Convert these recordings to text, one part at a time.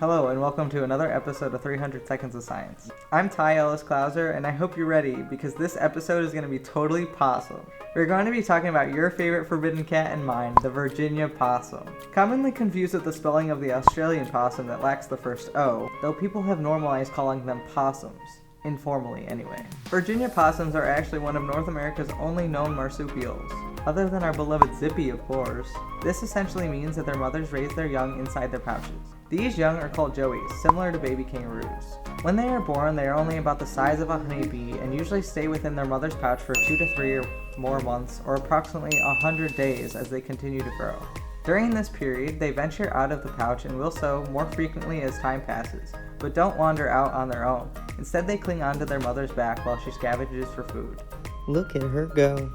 Hello and welcome to another episode of 300 Seconds of Science. I'm Ty Ellis Clouser and I hope you're ready because this episode is going to be totally possum. We're going to be talking about your favorite forbidden cat and mine, the Virginia possum. Commonly confused with the spelling of the Australian possum that lacks the first O, though people have normalized calling them possums. Informally anyway. Virginia possums are actually one of North America's only known marsupials. Other than our beloved Zippy, of course. This essentially means that their mothers raise their young inside their pouches. These young are called joeys, similar to baby kangaroos. When they are born, they are only about the size of a honeybee and usually stay within their mother's pouch for 2 to 3 or more months, or approximately 100 days as they continue to grow. During this period, they venture out of the pouch and will so more frequently as time passes, but don't wander out on their own. Instead, they cling onto their mother's back while she scavenges for food. Look at her go.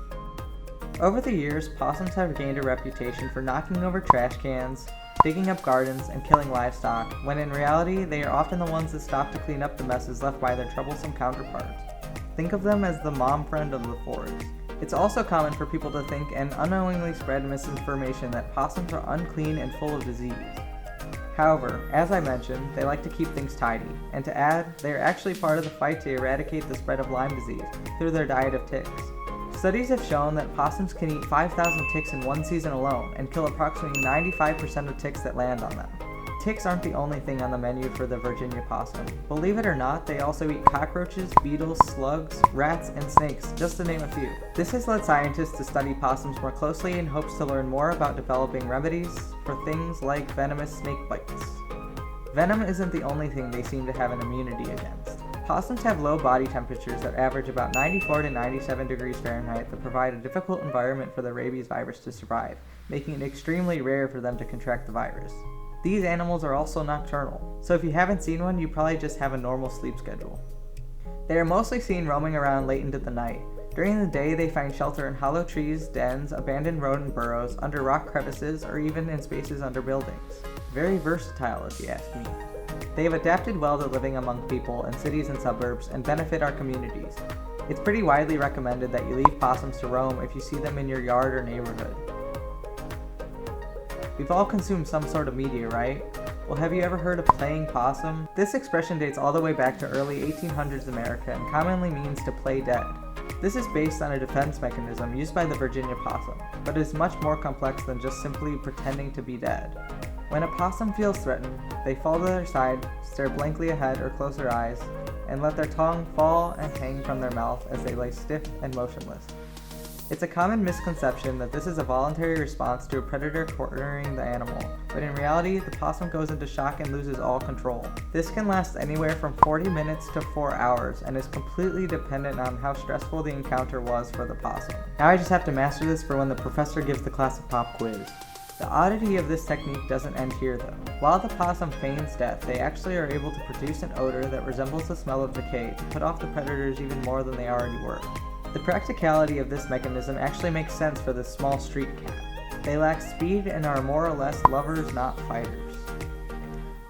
Over the years, possums have gained a reputation for knocking over trash cans, digging up gardens, and killing livestock, when in reality, they are often the ones that stop to clean up the messes left by their troublesome counterparts. Think of them as the mom friend of the forest. It's also common for people to think and unknowingly spread misinformation that possums are unclean and full of disease. However, as I mentioned, they like to keep things tidy, and to add, they are actually part of the fight to eradicate the spread of Lyme disease through their diet of ticks. Studies have shown that possums can eat 5,000 ticks in one season alone and kill approximately 95% of ticks that land on them. Ticks aren't the only thing on the menu for the Virginia possum. Believe it or not, they also eat cockroaches, beetles, slugs, rats, and snakes, just to name a few. This has led scientists to study possums more closely in hopes to learn more about developing remedies for things like venomous snake bites. Venom isn't the only thing they seem to have an immunity against. Possums have low body temperatures that average about 94 to 97 degrees Fahrenheit that provide a difficult environment for the rabies virus to survive, making it extremely rare for them to contract the virus. These animals are also nocturnal, so if you haven't seen one, you probably just have a normal sleep schedule. They are mostly seen roaming around late into the night. During the day, they find shelter in hollow trees, dens, abandoned rodent burrows, under rock crevices, or even in spaces under buildings. Very versatile, if you ask me. They have adapted well to living among people in cities and suburbs and benefit our communities. It's pretty widely recommended that you leave possums to roam if you see them in your yard or neighborhood. We've all consumed some sort of media, right? Well, have you ever heard of playing possum? This expression dates all the way back to early 1800s America and commonly means to play dead. This is based on a defense mechanism used by the Virginia possum, but is much more complex than just simply pretending to be dead. When a possum feels threatened, they fall to their side, stare blankly ahead or close their eyes, and let their tongue fall and hang from their mouth as they lay stiff and motionless. It's a common misconception that this is a voluntary response to a predator cornering the animal, but in reality, the possum goes into shock and loses all control. This can last anywhere from 40 minutes to 4 hours and is completely dependent on how stressful the encounter was for the possum. Now I just have to master this for when the professor gives the class a pop quiz. The oddity of this technique doesn't end here though. While the possum feigns death, they actually are able to produce an odor that resembles the smell of decay to put off the predators even more than they already were. The practicality of this mechanism actually makes sense for this small street cat. They lack speed and are more or less lovers, not fighters.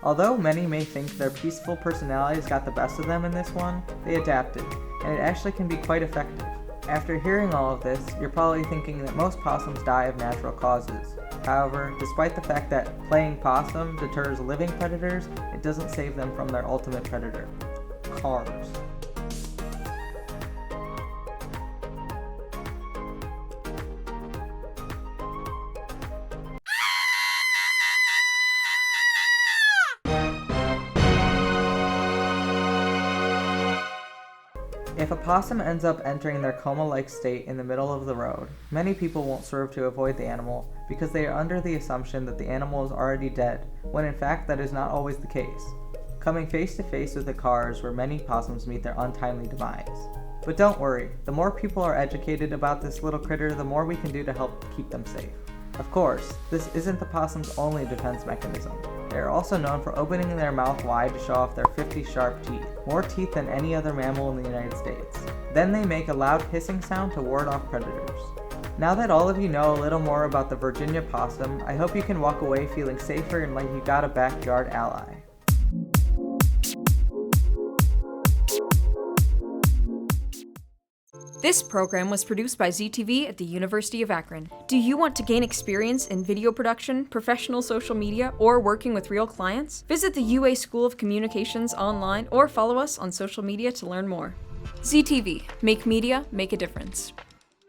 Although many may think their peaceful personalities got the best of them in this one, they adapted, and it actually can be quite effective. After hearing all of this, you're probably thinking that most possums die of natural causes. However, despite the fact that playing possum deters living predators, it doesn't save them from their ultimate predator, cars. If a possum ends up entering their coma-like state in the middle of the road, many people won't swerve to avoid the animal because they are under the assumption that the animal is already dead, when in fact that is not always the case. Coming face to face with the car is where many possums meet their untimely demise. But don't worry, the more people are educated about this little critter, the more we can do to help keep them safe. Of course, this isn't the possum's only defense mechanism. They are also known for opening their mouth wide to show off their 50 sharp teeth, more teeth than any other mammal in the United States. Then they make a loud hissing sound to ward off predators. Now that all of you know a little more about the Virginia possum, I hope you can walk away feeling safer and like you got a backyard ally. This program was produced by ZTV at the University of Akron. Do you want to gain experience in video production, professional social media, or working with real clients? Visit the UA School of Communications online or follow us on social media to learn more. ZTV, make media, make a difference.